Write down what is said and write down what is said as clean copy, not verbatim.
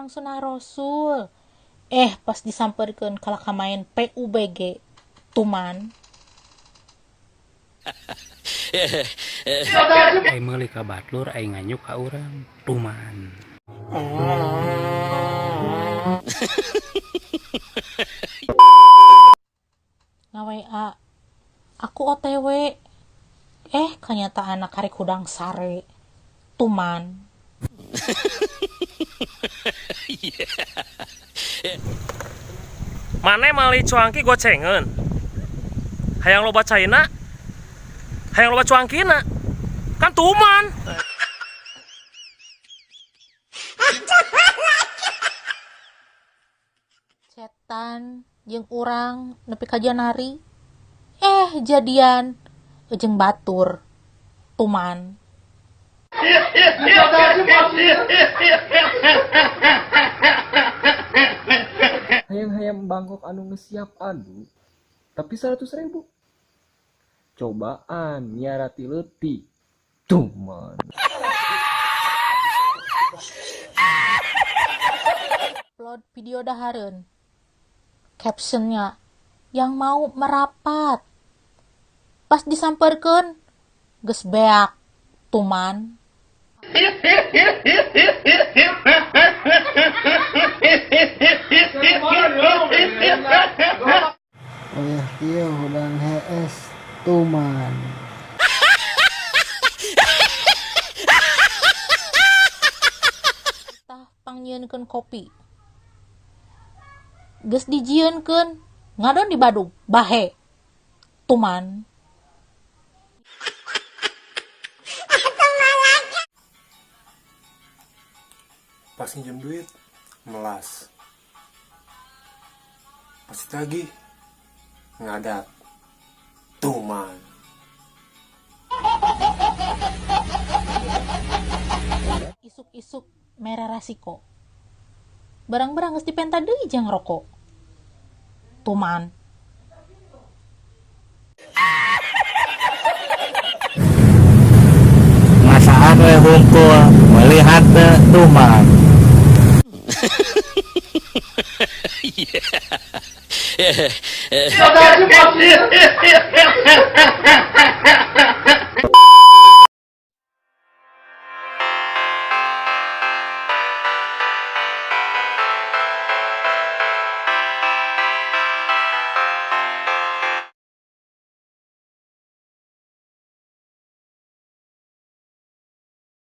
barang sunah Rasul. Pas disamperkeun kalaka main PUBG tuman. Ai meuli ka batlur ai nganyuk ka urang tuman. Nga-WA aku OTW. Kenyataan karek hudang sare tuman. Mane mali cuangki gocengeun. Hayang loba caina. Hayang loba cuangkina. Kan tuman. Cetan jeung urang nepi ka janari. Jadian jeung batur tuman. Hayang-hayang Bangkok anu ngesiap adu tapi 100.000 cobaan nyarati leutik tuman. Upload video dahareun. Captionnya, yang mau merapat. Pas disamperkeun geus beak tuman. Ieu hudang HS tuman. Tah pangyieunkeun kopi. Geus dijieunkeun ngadon di Badung bahe tuman. Pas pinjam duit melas, pas lagi ngadat tuman. Isuk-isuk merah rasiko. Barang-barang geus dipenta deui jang rokok tuman. Ngasaan we hungkul melihat tuman. Yeah.